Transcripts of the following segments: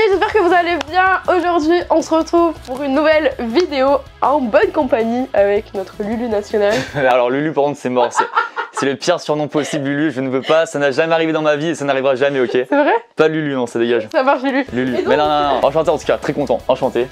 j'espère que vous allez bien. Aujourd'hui, on se retrouve pour une nouvelle vidéo en bonne compagnie avec notre Lulu national. Alors Lulu, par contre, c'est mort. C'est le pire surnom possible, Lulu. Je ne veux pas, ça n'a jamais arrivé dans ma vie et ça n'arrivera jamais, ok? C'est vrai? Pas Lulu, non, ça dégage. Ça marche, Lulu. Lulu. Donc, Mais non, enchanté en tout cas, très content, enchanté.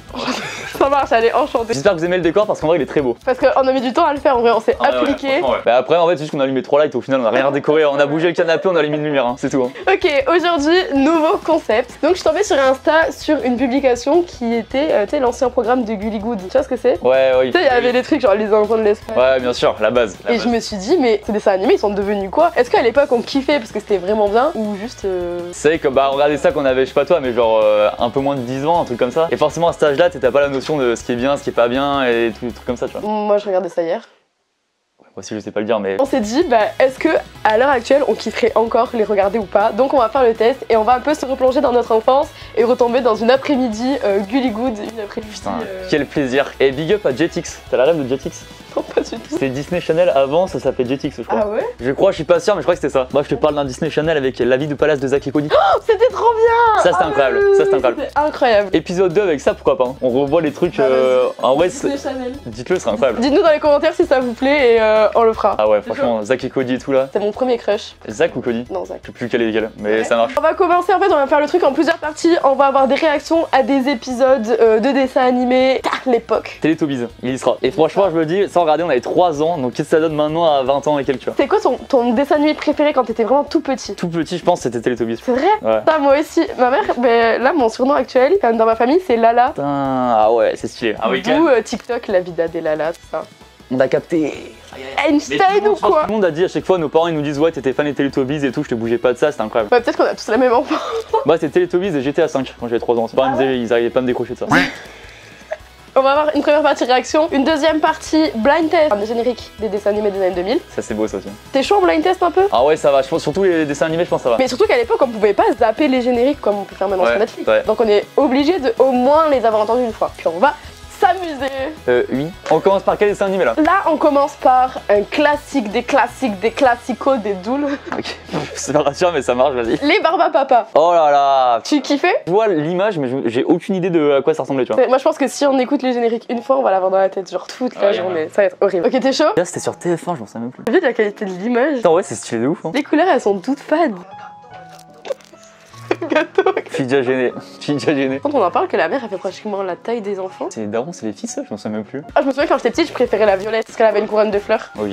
Ça marche, allez, enchanté. J'espère que vous aimez le décor parce qu'en vrai, il est très beau. Parce qu'on a mis du temps à le faire, en vrai, on s'est appliqué. Ouais. Bah après, en fait, c'est juste qu'on a allumé 3 lights, au final, on a rien décoré. On a bougé le canapé, on a allumé une lumière, hein, c'est tout. Hein. Ok, aujourd'hui, nouveau concept. Donc, je suis tombée sur Insta sur une publication qui était, tu sais, l'ancien programme de Gully Good. Tu vois ce que c'est? Ouais, oui. Tu sais, il y avait les trucs genre les enfants de l'espace. Ouais, bien sûr, la base. Et je me suis dit, mais ces dessins animés, ils sont devenus quoi? Est-ce qu'à l'époque, on kiffait parce que c'était vraiment bien ou juste. C'est que bah on regardait ça qu'on avait, je sais pas toi, mais genre un peu moins de 10 ans, un truc comme ça. Et forcément à cet âge-là, t'as pas la notion de ce qui est bien, ce qui est pas bien et tout, des trucs comme ça, tu vois. Moi, je regardais ça hier. Moi aussi, je sais pas le dire, mais. On s'est dit, bah, est-ce que à l'heure actuelle, on kifferait encore les regarder ou pas? Donc, on va faire le test et on va un peu se replonger dans notre enfance et retomber dans une après-midi Gully Good, une après-midi. Putain, quel plaisir. Et big up à Jetix. T'as la rêve de Jetix? Non, pas du tout. C'était Disney Channel avant, ça s'appelait Jetix, je crois. Ah ouais? Je crois, je suis pas sûr, mais je crois que c'était ça. Moi, je te parle d'un Disney Channel avec La vie du palace de Zack et Cody. Oh, c'était trop bien! Ça, c'était incroyable. Ça, c'était incroyable. C'était incroyable. Épisode 2 avec ça, pourquoi pas, hein. On revoit les trucs en vrai. Dites-le, ce serait incroyable. Dites-nous dans les commentaires si ça vous plaît et on le fera. Ah ouais, franchement, Zack et Cody et tout là. C'est mon premier crush. Zack ou Cody? Non, Zack. Je sais plus quel est lequel, mais ça marche. On va commencer, en fait, on va faire le truc en plusieurs parties. On va avoir des réactions à des épisodes de dessins animés à l'époque. Teletubbies, il y sera. Et franchement, je me dis, sans regarder, on avait 3 ans, donc qu'est-ce que ça donne maintenant à 20 ans et quelques, tu vois? C'est quoi ton dessin animé préféré quand t'étais vraiment tout petit? Tout petit, je pense, c'était Teletubbies. C'est vrai? Ouais. Ça, moi aussi. Ma mère, ben, là, mon surnom actuel, dans ma famille, c'est Lala. Putain, ah ouais, c'est stylé. Ah oui, D'où TikTok, la vida des Lala, tout ça. on a capté. Einstein ou quoi? Tout le monde a dit à chaque fois, nos parents ils nous disent ouais t'étais fan des Teletubbies et tout, je te bougeais pas de ça, c'était incroyable. Bah peut-être qu'on a tous la même enfant. Moi c'était Teletubbies et GTA 5 quand j'avais 3 ans. Mes parents ils arrivaient pas à me décrocher de ça. On va avoir une première partie réaction, une deuxième partie blind test, des génériques des dessins animés des années 2000. Ça c'est beau ça aussi. T'es chaud en blind test un peu? Ah ouais ça va, je pense surtout les dessins animés je pense ça va. Mais surtout qu'à l'époque on pouvait pas zapper les génériques comme on peut faire maintenant sur Netflix. Ouais. Donc on est obligé de au moins les avoir entendus une fois. Puis on va s'amuser. Oui. On commence par quel dessin animé là? Là on commence par un classique des classiques des classicos des doules. Ok. C'est pas rassurant mais ça marche, vas-y. Les Barbapapa. Oh là là. Tu kiffais? Je vois l'image mais j'ai aucune idée de à quoi ça ressemblait tu vois. Moi je pense que si on écoute les génériques une fois on va l'avoir dans la tête genre toute la journée. Ça va être horrible. Ok t'es chaud? Là c'était sur TF1, je m'en sais même plus. T'as vu la qualité de l'image? Putain ouais c'est stylé de ouf hein. Les couleurs elles sont toutes fades. Gâteau. Je suis déjà gêné. Je suis déjà gêné. Quand on en parle que la mère elle fait pratiquement la taille des enfants. C'est les darons, c'est les fils ça, je m'en sais même plus. Ah je me souviens quand j'étais petite je préférais la violette parce qu'elle avait une couronne de fleurs. Ok.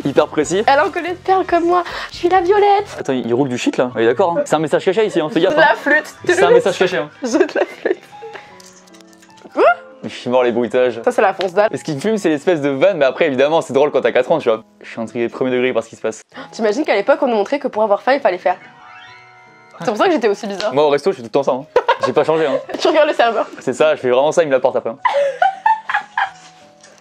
Hyper précis. Elle a un collier de perles comme moi. Je suis la violette. Attends, il roule du shit là. Oui d'accord hein. C'est un message caché ici hein, fais gaffe. De Hein. la flûte. C'est un message caché hein. Jette la flûte. Je suis mort les bruitages. Ça c'est la fonce dalle. Et ce qui me fume c'est l'espèce de vanne, mais après évidemment c'est drôle quand t'as 4 ans tu vois. Je suis intrigué premier degré par ce qui se passe. T'imagines qu'à l'époque on nous montrait que pour avoir faim il fallait faire. C'est pour ça que j'étais aussi bizarre. Moi au resto je suis tout le temps ça hein. J'ai pas changé hein. Tu regardes le serveur. C'est ça, je fais vraiment ça, il me l'apporte après. Hein.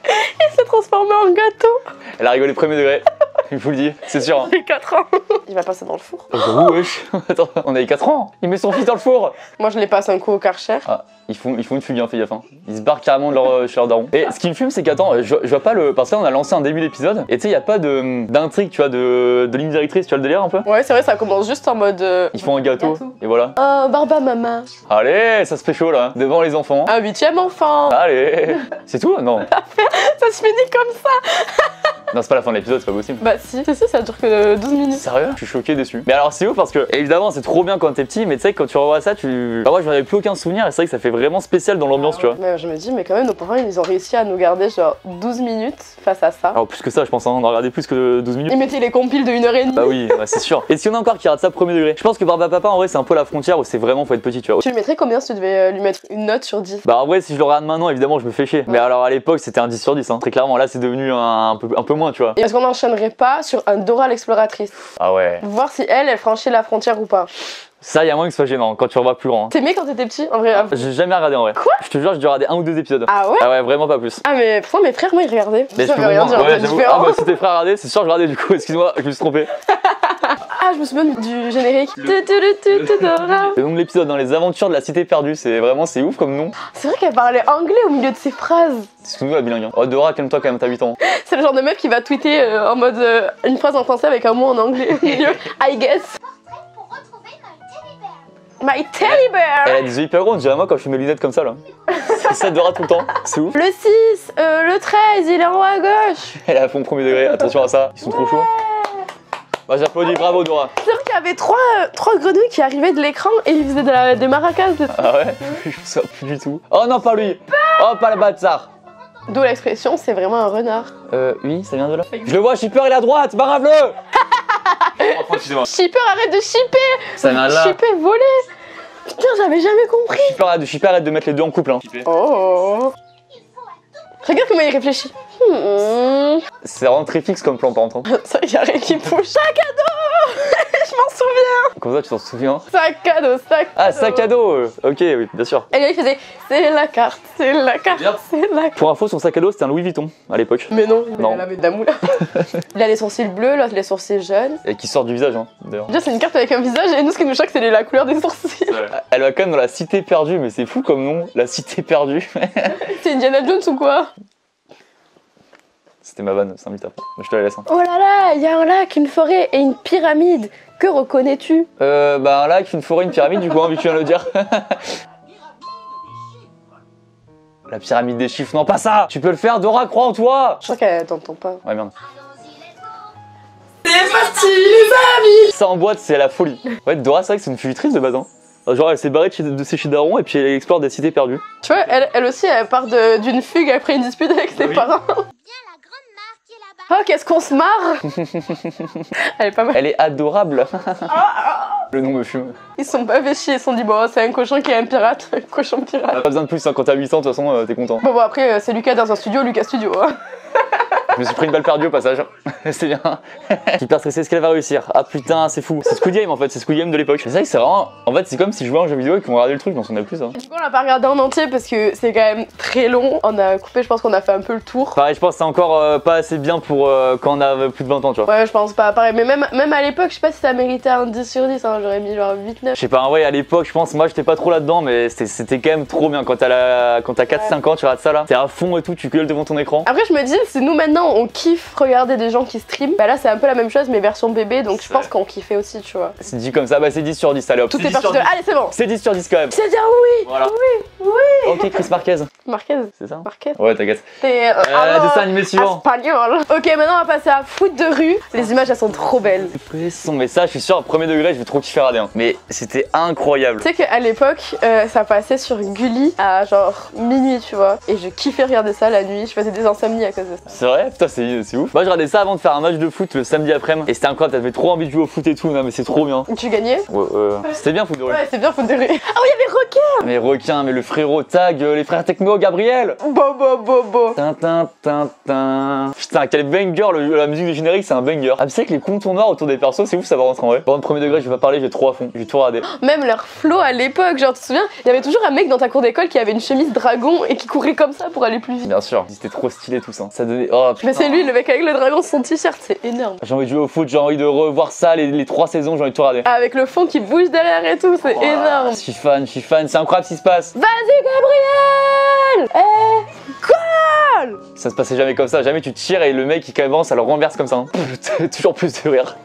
Il s'est transformé en gâteau. Elle a rigolé premier degré. Je vous le dis, c'est sûr. Hein. J'ai 4 ans. Il va passer dans le four. Oh, wesh. Attends, on avait 4 ans. Il met son fils dans le four. Moi je les passe un coup au Karcher. Ah, ils font une fugue, hein, fais gaffe. Hein. Ils se barrent carrément de chez leur daron. Et ce qui me fume, c'est qu'attends, je vois pas le. Parce que là, on a lancé un début d'épisode. Et tu sais, y a pas d'intrigue, tu vois, de ligne directrice, tu vois le délire un peu? Ouais, c'est vrai, ça commence juste en mode. Ils font un gâteau. Et voilà. Oh, Barba Mama. Allez, ça se fait chaud là, devant les enfants. Un 8ème enfant. Allez. C'est tout? Non. Ça se finit comme ça. Non, c'est pas la fin de l'épisode, c'est pas possible. Bah si, ça dure que 12 minutes. Sérieux? Je suis choqué, déçu. Mais alors c'est ouf parce que évidemment c'est trop bien quand t'es petit, mais tu sais quand tu revois ça, bah moi j'en avais plus aucun souvenir et c'est vrai que ça fait vraiment spécial dans l'ambiance, tu vois. Mais je me dis mais quand même nos parents ils ont réussi à nous garder genre 12 minutes face à ça. Alors plus que ça je pense, hein, on en regardait plus que 12 minutes. Ils mettaient les compiles de 1h30. Bah oui, bah, c'est sûr. Et s'il y en a encore qui ratent ça premier degré, je pense que Barbapapa en vrai c'est un peu la frontière où c'est vraiment faut être petit, tu vois. Tu lui mettrais combien si tu devais lui mettre une note sur 10? Bah en vrai si je le regarde maintenant évidemment je me fais chier. Mais alors à l'époque c'était un 10 sur 10 hein. Très clairement là c'est devenu un peu moins, tu vois. Et est-ce qu'on n'enchaînerait pas sur un Dora l'exploratrice? Ah ouais. Voir si elle franchit la frontière ou pas. Ça y a moins que ce soit gênant quand tu revois plus grand. Hein. T'aimais quand t'étais petit en vrai? J'ai jamais regardé en vrai. Quoi? Je te jure j'ai dû regarder 1 ou 2 épisodes. Ah ouais? Ah ouais vraiment pas plus. Ah mais pourtant mes frères moi ils regardaient. Mais Ça je veut rien dire. ouais, j'avoue. Ah bah si tes frères regardaient, c'est sûr que je regardais du coup, excuse-moi, je me suis trompé. Ah je me souviens du générique. Le nom de l'épisode dans les aventures de la cité perdue, c'est ouf comme nom. C'est vrai qu'elle parlait anglais au milieu de ses phrases. C'est nous la bilingue. Hein. Oh Dora, calme-toi quand même, t'as 8 ans. C'est le genre de meuf qui va tweeter en mode une phrase en français avec un mot en anglais au milieu. I guess. My teddy bear. Elle a des yeux hyper gros, on dirait moi quand je fais mes lunettes comme ça là. C'est ça Dora tout le temps, c'est ouf. Le 6, le 13, il est en haut à gauche. Elle est à fond premier degré, attention à ça, ils sont trop chauds. Bah j'applaudis, bravo Dora. C'est vrai qu'il y avait trois grenouilles qui arrivaient de l'écran et ils faisaient des maracas. Ah ouais? Je me souviens plus du tout. Oh non, pas lui. Oh, pas le bâtard. D'où l'expression, c'est vraiment un renard. Oui, ça vient de là. Je le vois, Shipper il est à droite, barave-le. Shipper, arrête de shipper. Ça vient de là. Shipper, voler. Putain, j'avais jamais compris. Shipper arrête de mettre les deux en couple. Hein. Oh. Regarde comment il réfléchit. C'est vraiment très fixe comme plan par contre. Ça, y a rien qui bouge. Sac à dos. Je m'en souviens. Comme ça, tu t'en souviens? Sac à dos, sac à dos. Ah, sac à dos. Ok, oui, bien sûr. Et là, il faisait c'est la carte, c'est la carte, c'est la carte. Pour info, son sac à dos c'était un Louis Vuitton à l'époque. Mais non, Non. il avait de la moule. Il a les sourcils bleus, l'autre les sourcils jaunes. Et qui sort du visage, hein, d'ailleurs. Déjà, c'est une carte avec un visage et nous, ce qui nous choque, c'est la couleur des sourcils. Elle va quand même dans la cité perdue, mais c'est fou comme nom, la cité perdue. C'est Indiana Jones ou quoi? C'était ma vanne, c'est un après. Je te la laisse. Hein. Oh là là, il y a un lac, une forêt et une pyramide. Que reconnais-tu? Bah un lac, une forêt, une pyramide, du coup, hein, vu que tu viens de le dire. La pyramide des chiffres, non pas ça. Tu peux le faire, Dora, crois en toi. Je crois qu'elle t'entend pas. Ouais, merde. C'est parti, les amis. Ça en boîte, c'est la folie. Ouais, Dora, c'est vrai que c'est une fugitrice de base. Hein. Genre, elle s'est barrée de ses chez Daron et puis elle explore des cités perdues. Tu vois, elle aussi, elle part d'une fugue après une dispute avec ses parents. Oh, qu'est-ce qu'on se marre. Elle est pas mal. Elle est adorable. Le nom me fume. Ils sont pas chier, ils se sont dit, bon, c'est un cochon qui est un pirate. Un cochon pirate. Pas besoin de plus, hein. Quand t'as 8 ans, de toute façon, t'es content. Bon, après, c'est Lucas dans un studio, Lucas Studio. Hein. Je me suis pris une balle perdue au passage. C'est bien. Hyper stressé, est-ce qu'elle va réussir? Ah putain, c'est fou. C'est Squid Game en fait, c'est Squid Game de l'époque. C'est vrai que c'est vraiment. En fait, c'est comme si je jouais à un jeu vidéo et qu'on regardait le truc, mais on s'en a plus. Hein. Du coup, on l'a pas regardé en entier parce que c'est quand même très long. On a coupé, je pense qu'on a fait un peu le tour. Pareil, je pense que c'est encore pas assez bien pour quand on a plus de 20 ans, tu vois. Ouais, je pense pas. Pareil, mais même à l'époque, je sais pas si ça méritait un 10 sur 10. Hein. J'aurais mis genre 8-9. Je sais pas, ouais, à l'époque, je pense, moi j'étais pas trop là-dedans, mais c'était quand même trop bien. Quand t'as 4-5 ans, tu regardes ça là, t'es à fond et tout, tu gueules devant ton écran. Après, je me dis, si nous maintenant on kiffe regarder des gens qui stream, bah là c'est un peu la même chose, mais version bébé, donc je pense qu'on kiffait aussi, tu vois. C'est dit comme ça, bah c'est 10 sur 10, allez hop. Tout est parti de. Allez, c'est bon! C'est 10 sur 10 quand même. C'est dire oui! Voilà. Oui! Ok, Chris Marquez. Marquez. C'est ça? Marquez. Ouais, t'inquiète. C'est. Dessin animé suivant. Espagnol. Ok, maintenant on va passer à foot de rue. Les images elles sont trop belles. Son message, je suis sûr, premier degré, je vais trop kiffer regarder. Hein. Mais c'était incroyable. Tu sais qu'à l'époque, ça passait sur Gulli à genre minuit, tu vois. Et je kiffais regarder ça la nuit. Je faisais des insomnies à cause de ça. C'est vrai? Putain, c'est ouf. Moi, je regardais ça avant de faire un match de foot le samedi après-midi. Et c'était incroyable, t'avais trop envie de jouer au foot et tout. Non, mais c'est trop bien. Tu gagnais? Ouais, c'était bien, foot de rue. Ouais, c'est bien foot de rue. Ah oui, il y avait Requin! Mais requin, mais le frérot tag, les frères Techno, Gabriel. Bo. Tintin. Putain, quel banger, la musique du générique, c'est un banger. Ah, tu sais que les contours noirs autour des persos, c'est ouf, ça va rentrer en vrai. Par contre, premier degré, je vais pas parler, j'ai trop à fond. J'ai tout regardé. Même leur flow à l'époque, genre tu te souviens, il y avait toujours un mec dans ta cour d'école qui avait une chemise dragon et qui courait comme ça pour aller plus vite. Bien sûr, c'était trop stylé tout ça. Ça donnait. Oh, putain. Mais c'est lui, le mec avec le dragon, son t-shirt, c'est énorme. J'ai envie de jouer au foot, j'ai envie de revoir ça, les 3 saisons, j'ai envie de tout regarder. Avec le fond qui bouge derrière et tout, c'est énorme. Je suis fan, c'est incroyable ce qui se passe. Vas-y Gabriel! Goal! Ça se passait jamais comme ça, jamais tu tires et le mec il avance, ça le renverse comme ça. Hein. Toujours plus de rire.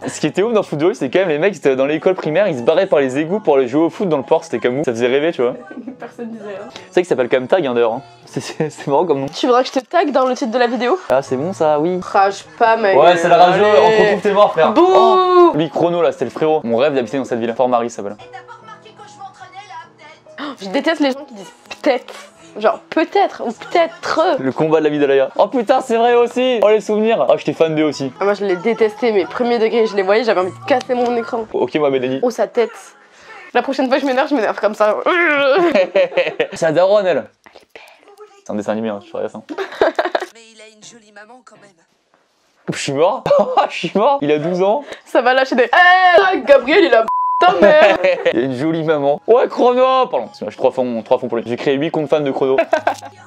Ce qui était ouf dans Foot de rue, c'est quand même les mecs étaient dans l'école primaire, ils se barraient par les égouts pour aller jouer au foot dans le port, c'était comme ouf, ça faisait rêver, tu vois. Personne disait rien. Tu sais que ça s'appelle quand même tag hein, d'ailleurs. Hein. C'est marrant comme nom. Tu voudrais que je te tag dans le titre de la vidéo? Ah, c'est bon ça, oui. Rage pas, mec. Ouais, c'est la rageux, on retrouve tes morts, frère. Bouh! Oh, lui, Chrono là, c'était le frérot. Mon rêve d'habiter dans cette ville. Fort Marie, ça s'appelle. Je déteste les gens qui disent peut-être. Genre peut-être ou peut-être. Le combat de la vie d'Alaya. Oh putain, c'est vrai aussi. Oh les souvenirs. Oh, j'étais fan d'eux aussi. Ah, moi je l'ai détesté, mais premier degré, je les voyais, j'avais envie de casser mon écran. Ok, moi, Mélanie. Oh, sa tête. La prochaine fois que je m'énerve comme ça. C'est la daronne, elle. C'est un dessin animé, hein, je ferais ça. Mais il a une jolie maman quand même. Je suis mort. Je suis mort. Il a 12 ans. Ça va lâcher des. Gabriel, il a ta mère. Il a une jolie maman. Ouais, Chrono. Pardon. Je suis 3 fonds pour lui. J'ai créé 8 comptes fans de Chrono.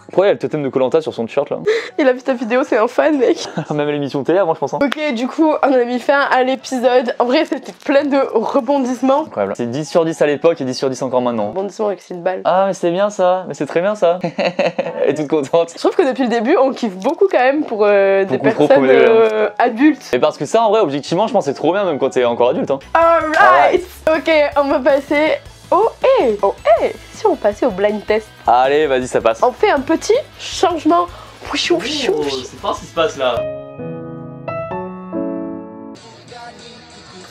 Pourquoi il y a le totem de Koh-Lanta sur son t-shirt là? Il a vu ta vidéo, c'est un fan, mec. Même l'émission télé avant, je pense. Hein. Ok, du coup, on a mis fin à l'épisode. En vrai, c'était plein de rebondissements. Incroyable. C'est 10 sur 10 à l'époque et 10 sur 10 encore maintenant. Rebondissements avec une balle. Ah, mais c'est bien ça. Mais c'est très bien ça. Elle est toute contente. Je trouve que depuis le début, on kiffe beaucoup quand même pour des Beaucoup trop, personnes faut adultes. Et parce que ça, en vrai, objectivement, je pense que c'est trop bien même quand t'es encore adulte. Hein. Alright. Ok, on va passer au si on passait au blind test. Allez, vas-y, ça passe. On fait un petit changement. C'est pas ce qui se passe là.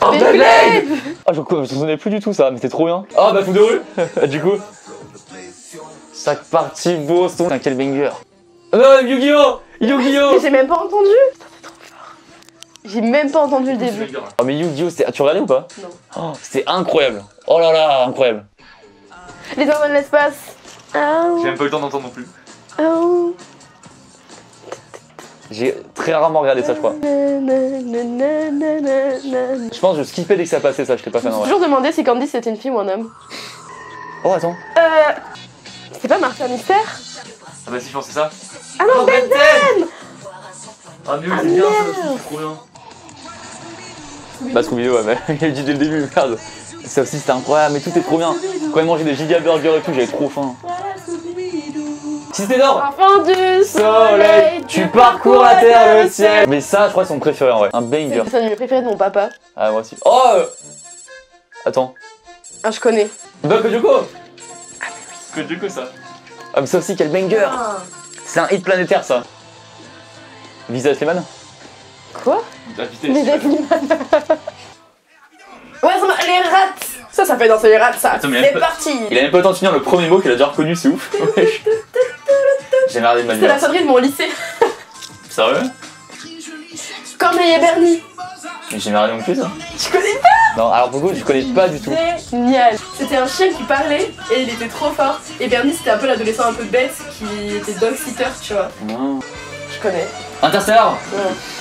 Oh, Beyblade! Ah, je me souvenais plus du tout ça, mais c'était trop bien. Ah, bah, fou de rue. Du coup. Chaque partie beau son. Putain, quel banger. Non, Yu-Gi-Oh! Yu-Gi-Oh! Mais j'ai même pas entendu. Putain, c'est trop fort. J'ai même pas entendu le début. Oh, mais Yu-Gi-Oh! Tu regardais ou pas? Non. Oh, c'était incroyable. Oh là là, incroyable. Les enfants de l'espace. Oh. J'ai même pas eu le temps d'entendre non plus. Oh. J'ai très rarement regardé ça, je crois. Je pense que je skippais dès que ça passait, ça, je t'ai pas fait Je me en suis vrai. toujours demandé si Candy c'était une fille ou un homme. Oh, attends. C'est pas Martin Mystère? Ah, bah, si, je pensais ça. Ah non, Ben 10! Ah, mais oui, c'est bien ça, c'est trop bien. Bah, Scooby-Doo, ouais, mais il a dit dès le début, merde. Ça aussi, c'était incroyable, mais tout est trop bien. Quand il mangeait des giga burgers et tout, j'avais trop faim. Cité d'or! Enfant du soleil, tu parcours la terre, le ciel. Mais ça, je crois, c'est son préféré en vrai. Un C'est banger. le dessin animé préféré de mon papa. Ah, moi aussi. Oh! Attends. Ah, je connais. Bah, Kojoko! Kojoko, ça. Ah, mais ça aussi, quel banger! C'est un hit planétaire, ça. Visa Slimane? Quoi? Les Slimane. Ouais, les rats. Ça fait danser les rats, ça. Attends, mais C'est parti. Il a même pas le temps de finir le premier mot qu'il a déjà reconnu, c'est ouf. J'ai merdé de ma vie. C'est la sonnerie de mon lycée. Sérieux? Corneille et Bernie. Mais j'ai merdé non plus, ça. Tu connais pas? Non, alors pour je connais pas du tout. Génial. C'était un chien qui parlait et il était trop fort. Et Bernie, c'était un peu l'adolescent un peu bête qui était dog sitter, tu vois. Non. Je connais. Interstellar!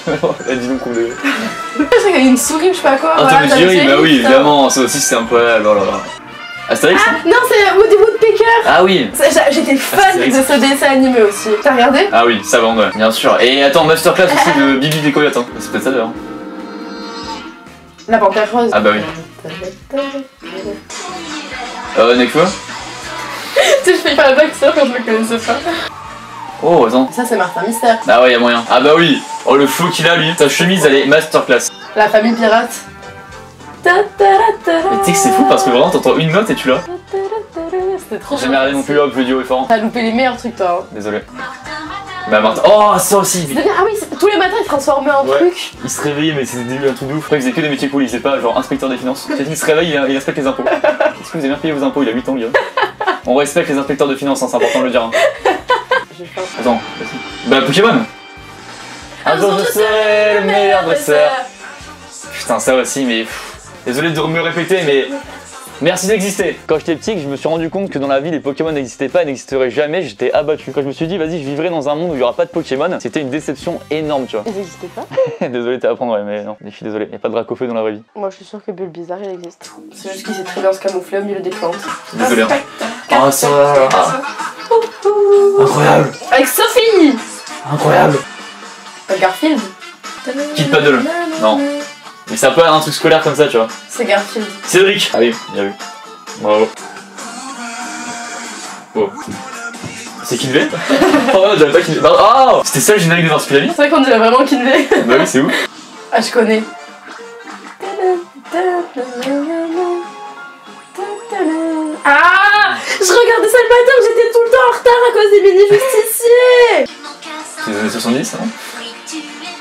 Ouais. Elle dit donc qu'on devait. Je sais qu'il y a une souris ou je sais pas quoi. Ah, voilà, Tom et Jerry, t'as bah le oui, série, ça. évidemment, ça aussi c'est incroyable, oh là là. Astérix? Ah non, c'est Woody Woodpecker. Ah oui! J'étais fan Astérix. de ce dessin animé aussi. T'as regardé? Ah oui, ça vend, ouais, bien sûr. Et attends, masterclass aussi de Bibi des Coyotes, hein. C'est peut-être ça d'ailleurs. La Panthère Rose. Ah bah oui. Nekfeu? Tu sais, je fais pas la blague ça quand je le connaissais pas. Oh, attends. Ça, c'est Martin Mystère. Ah ouais, y'a moyen. Ah bah oui! Oh, le flow qu'il a lui. Sa chemise, elle est masterclass. La famille pirate. Mais tu sais que c'est fou parce que vraiment t'entends une note et tu l'as. C'était trop J'ai merdé non plus, hop, le duo est fort. T'as loupé les meilleurs trucs, toi. Hein. Désolé. Bah Martin. Oh, ça aussi! Ah oui, tous les matins, il se transformait en Ouais. truc. Il se réveillait, mais c'était un truc de ouf. Après, il faisait que des métiers cool, il faisait pas genre inspecteur des finances. Il se réveille, il inspecte les impôts. Est-ce que vous avez bien payé vos impôts? Il a 8 ans, le gars. On respecte les inspecteurs de finances, hein, c'est important de le dire. Hein. J'ai faim. Attends, vas-y. Bah, Pokémon! Un jour je serai le meilleur dresseur. Putain, ça aussi, mais. Désolé de me répéter, mais. Merci d'exister. Quand j'étais petit, je me suis rendu compte que dans la vie, les Pokémon n'existaient pas, n'existeraient jamais. J'étais abattu. Quand je me suis dit, vas-y, je vivrai dans un monde où il n'y aura pas de Pokémon, c'était une déception énorme, tu vois. Ils n'existaient pas? Désolé, t'es à apprendre, ouais, mais non, je suis désolé. Il n'y a pas de Dracofeu dans la vraie vie. Moi, je suis sûre que Bulbizarre, il existe. C'est juste qu'il sait très bien se camoufler au milieu des plantes. Désolé. Ah, ça va. Incroyable. Avec Sophie. Incroyable. Pas Garfield. Kid Paddle. Non. Mais c'est un peu un truc scolaire comme ça, tu vois. C'est Garfield. Cédric. Ah oui, bien vu. Bravo. Oh. C'est Kinvey? Oh non, j'avais pas Kinvey. Oh, c'était ça le générique de Marsupilami? C'est vrai qu'on dirait vraiment Kinvey. Bah oui, c'est ouf. Ah, je connais. Ah, je regardais ça le matin, j'étais tout le temps en retard à cause des mini-justiciers. C'est les années 70, non?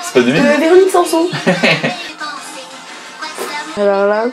C'est pas 2000? Véronique Sanson. Alors là...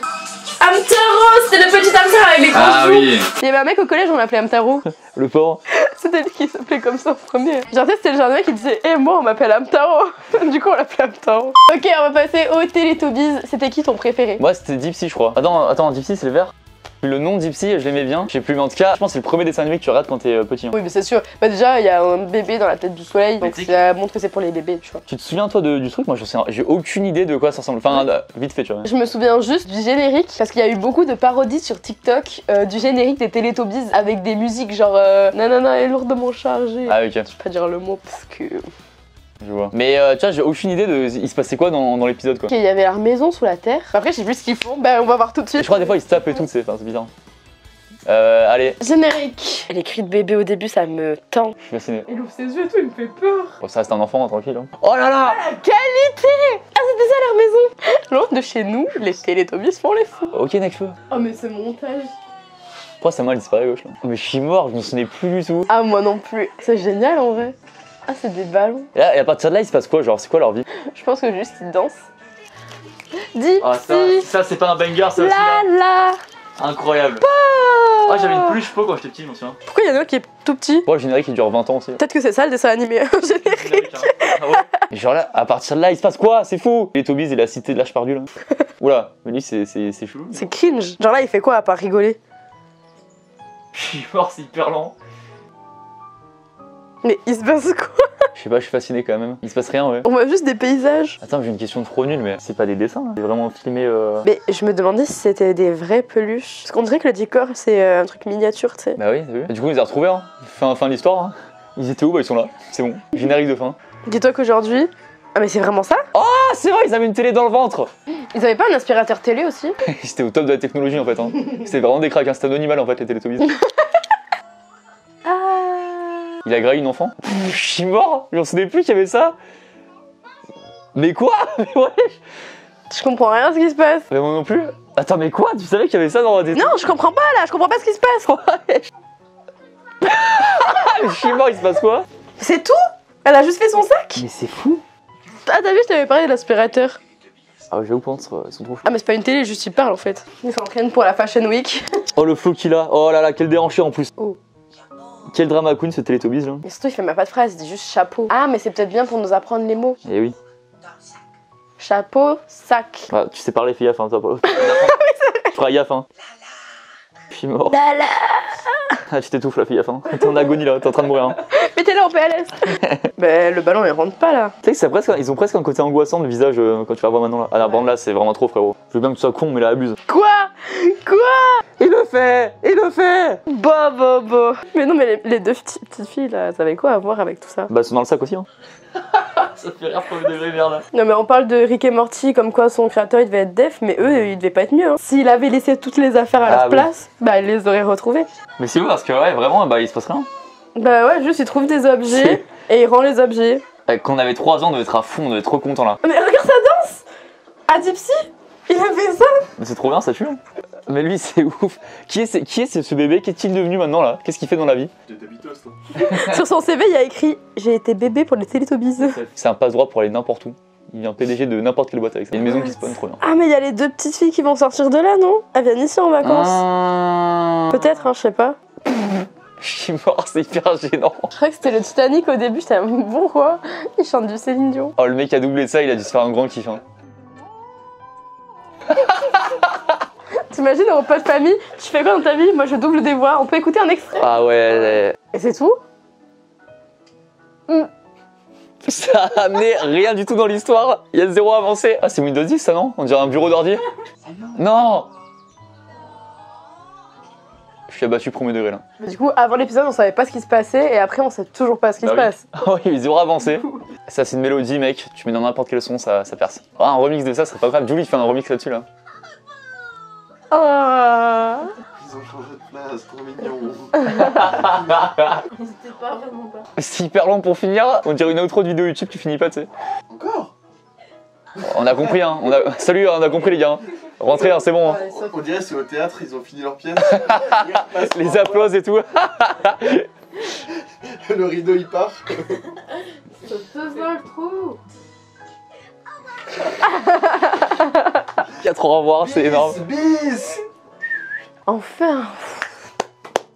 Amtaro, c'était le petit hamster avec les gros Ah joues. oui. Il y avait un mec au collège, on l'appelait Amtaro. Le pauvre. C'était lui qui s'appelait comme ça en premier. Genre c'était le genre de mec qui disait « Eh moi on m'appelle Amtaro !» Du coup on l'appelait Amtaro. Ok, on va passer au Teletubbies. C'était qui ton préféré? Moi, c'était Dipsy, je crois. Attends, Dipsy, c'est le vert? Le nom de Dipsy, je l'aimais bien. Je sais plus, mais en tout cas, je pense que c'est le premier dessin animé que tu regardes quand t'es petit. Hein. Oui mais c'est sûr. Bah déjà il y a un bébé dans la tête du soleil, donc Mythique. ça montre que c'est pour les bébés, tu vois. Tu te souviens, toi, du truc? Moi, j'ai aucune idée de quoi ça ressemble. Enfin, vite fait, tu vois. Je me souviens juste du générique, parce qu'il y a eu beaucoup de parodies sur TikTok du générique des Teletubbies avec des musiques genre nanana est lourdement chargé. Ah, ok. Je vais pas dire le mot parce que... Je vois. Mais tu vois, j'ai aucune idée de. Il se passait quoi dans l'épisode, quoi. Ok, il y avait leur maison sous la terre. Après je sais plus ce qu'ils font, bah on va voir tout de Je suite. crois des fois, ils se tapent et tout, c'est bizarre. Allez, Générique. Les cris de bébé au début ça me tend. je suis fasciné. Il ouvre ses yeux et tout, il me fait peur. Bon, ça reste un enfant, tranquille. Hein. Oh là là! La qualité! Ah c'était ça leur maison! Loin de chez nous, les Télétobies font les fous. Ok, Nekfeu. Oh mais ce montage. Pourquoi sa main elle disparaît à gauche là? Mais je suis mort, je me souvenais plus du tout. Ah moi non plus. C'est génial en vrai. Ah c'est des ballons. Et, là, et à partir de là, il se passe quoi? Genre, c'est quoi leur vie? Je pense que juste ils dansent. Dipsy. Ah, ça c'est pas un banger, ça aussi. La Là. la. Incroyable. Ah, j'avais une peluche Pau quand j'étais petit, je m'en souviens. Pourquoi il y en a un qui est tout petit? Oh, le générique il dure 20 ans aussi. Peut-être que c'est ça le dessin animé générique. Ah ouais. Et genre là, à partir de là, il se passe quoi? C'est fou! Les Tobies et la cité de l'âge perdu là. Oula, mais lui c'est chelou. C'est cringe. Genre là il fait quoi à part rigoler? Je suis mort, c'est hyper lent. Mais il se passe quoi? Je sais pas, je suis fasciné quand même. Il se passe rien, ouais. On voit juste des paysages. Attends, j'ai une question de pro nul, mais c'est pas des dessins, hein. C'est vraiment filmé. Mais je me demandais si c'était des vraies peluches. Parce qu'on dirait que le décor c'est un truc miniature, tu sais. Bah oui, t'as vu? Et du coup, on les a retrouvés, hein. Fin de l'histoire, hein. Ils étaient où? Bah ils sont là, c'est bon. Générique de fin. Dis-toi qu'aujourd'hui. Ah mais c'est vraiment ça? Ah, c'est vrai, ils avaient une télé dans le ventre! Ils avaient pas un aspirateur télé aussi? C'était au top de la technologie en fait, hein. C'était vraiment des cracks, hein. C'était un animal en fait, les Télétobies. Ah. Il a graillé une enfant? Je suis mort! J'en souvenais plus qu'il y avait ça! Mais quoi? Mais ouais! Je comprends rien à ce qui se passe. Mais moi non plus! Attends, mais quoi? Tu savais qu'il y avait ça dans des. Non, je comprends pas là, je comprends pas ce qui se passe. Je suis mort, il se passe quoi? C'est tout? Elle a juste fait son sac? Mais c'est fou! Ah t'as vu, je t'avais parlé de l'aspirateur. Ah, j'avoue, ils sont trop fous. Ah mais c'est pas une télé, juste ils parlent en fait. Ils s'entraînent pour la Fashion Week. Oh, le flow qu'il a! Oh là là, quel déhanché en plus! Oh. Quel drama queen ce Télétobies là! Et surtout il fait même pas de phrase, il dit juste chapeau. Ah mais c'est peut-être bien pour nous apprendre les mots. Eh oui. Chapeau, sac. Ah, tu sais parler, fais gaffe, hein, toi, Paul. Tu feras gaffe, hein. Je suis mort. Là là. Ah, tu t'étouffes là, fais gaffe, hein. T'es en agonie là, t'es en train de mourir. Hein. Mettez-le en PLS. Bah le ballon il rentre pas là. Tu sais que ils ont presque un côté angoissant, le visage, quand tu vas voir maintenant là. Ah la bande là, c'est vraiment trop, frérot. Je veux bien que tu sois con, mais là, abuse. Quoi? Il le fait! Il le fait! Bah. Mais non mais les deux petites filles là, ça avait quoi à voir avec tout ça? Bah, c'est dans le sac aussi, hein. Ça fait rire, premier degré, merde. Non mais on parle de Rick et Morty comme quoi son créateur il devait être def, mais eux ils devaient pas être mieux. Hein. S'il avait laissé toutes les affaires à leur oui. place, bah il les aurait retrouvées. Mais c'est ouf parce que, ouais, vraiment, bah, il se passe rien. Bah ouais, juste il trouve des objets et il rend les objets. Quand on avait 3 ans, on devait être à fond, on devait être trop content là. Mais regarde sa danse! À Dipsy, il a fait ça! Mais c'est trop bien, ça tue. Hein. Mais lui, c'est ouf. Qui est ce bébé? Qu'est-il devenu maintenant là? Qu'est-ce qu'il fait dans la vie? Sur son CV il y a écrit j'ai été bébé pour les Télétobies. C'est un passe-droit pour aller n'importe où. Il vient PDG de n'importe quelle boîte avec ça. Il y a une maison qui spawn trop bien. Ah mais il y a les deux petites filles qui vont sortir de là non? Elles viennent ici en vacances. Peut-être hein, je sais pas. Je suis mort, c'est hyper gênant. Je crois que c'était le Titanic au début, j'étais pourquoi? Il chante du Céline Dion. Oh, le mec a doublé ça, il a dû se faire un grand kiff. Hein. T'imagines au repas de famille, tu fais quoi dans ta vie? Moi je double des voix, on peut écouter un extrait? Ah ouais. Et c'est tout? Ça a amené rien du tout dans l'histoire. Il y a zéro avancé. Ah, c'est Windows 10 ça, non? On dirait un bureau d'ordi. Non. Je suis abattu premier degré là. Du coup, avant l'épisode, on savait pas ce qui se passait et après, on sait toujours pas ce qui se passe. Ah oui, il zéro avancé. Ça, c'est une mélodie, mec. Tu mets dans n'importe quel son, ça perce. Ah, un remix de ça serait pas grave. Julie fait un remix là-dessus là. Oh. Ils ont changé de place, trop mignon. C'était pas vraiment pas. C'est hyper long pour finir. On dirait une outro de vidéo YouTube, tu finis pas, tu sais. Encore? On a compris, hein. Salut, on a compris les gars. Rentrez, hein, c'est bon. Hein. On dirait c'est au théâtre, ils ont fini leur pièce. Les applauses et tout. Le rideau il part. Ça te vole trop. 4 au revoir, c'est énorme. Bis. Enfin.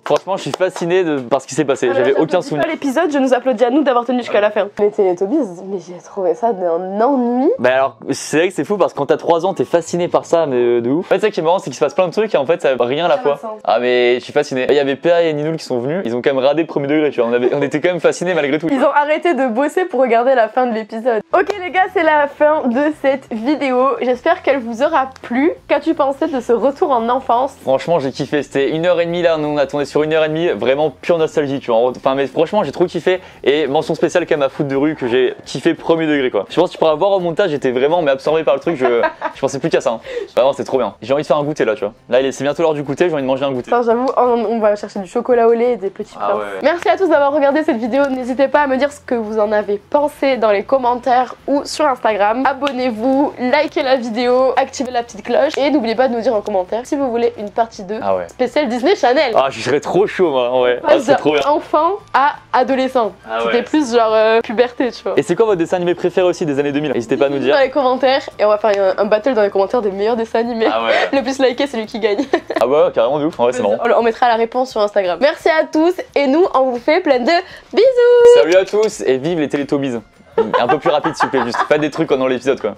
Franchement, je suis fasciné par ce qui s'est passé. J'avais aucun souvenir. L'épisode, je nous applaudis à nous d'avoir tenu jusqu'à la fin. Les Télétobies, mais j'ai trouvé ça d'un ennui. Bah alors, c'est vrai que c'est fou parce que quand t'as 3 ans, t'es fasciné par ça, mais de ouf. En fait, ça qui est marrant, c'est qu'il se passe plein de trucs et en fait, ça veut rien à la fois. Ah, mais je suis fasciné. Il y avait PA et Ninoul qui sont venus, ils ont quand même radé le premier degré, tu vois. On était quand même fascinés malgré tout. Ils ont arrêté de bosser pour regarder la fin de l'épisode. Ok les gars, c'est la fin de cette vidéo. J'espère qu'elle vous aura plu. Qu'as-tu pensé de ce retour en enfance? Franchement, j'ai kiffé. C'était 1h30 là, nous on attendait sur 1h30, vraiment pure nostalgie, tu vois. Enfin, mais franchement, j'ai trop kiffé. Et mention spéciale quand même à Foot de rue que j'ai kiffé premier degré, quoi. Je pense que tu pourras voir au montage, j'étais vraiment absorbé par le truc. Je pensais plus qu'à ça. Hein. Vraiment, c'est trop bien. J'ai envie de faire un goûter là, tu vois. Là, c'est bientôt l'heure du goûter, j'ai envie de manger un goûter. Enfin, j'avoue, on va chercher du chocolat au lait et des petits pains. Ouais. Merci à tous d'avoir regardé cette vidéo. N'hésitez pas à me dire ce que vous en avez pensé dans les commentaires ou sur Instagram. Abonnez-vous, likez la vidéo, activez la petite cloche et n'oubliez pas de nous dire en commentaire si vous voulez une partie 2 spéciale Disney Channel. Ah, je serais trop chaud, moi, ouais. Ah, c'est trop bien. Enfant à adolescent. C'était plus genre puberté, tu vois. Et c'est quoi votre dessin animé préféré aussi des années 2000? N'hésitez pas à nous dire. Dans les commentaires et on va faire un battle dans les commentaires des meilleurs dessins animés. Le plus liké, c'est lui qui gagne. Ah bah carrément de ouf, en vrai c'est marrant. On mettra la réponse sur Instagram. Merci à tous et nous on vous fait plein de bisous. Salut à tous et vive les Télétobies. Un peu plus rapide s'il vous plaît, juste faites des trucs pendant l'épisode quoi.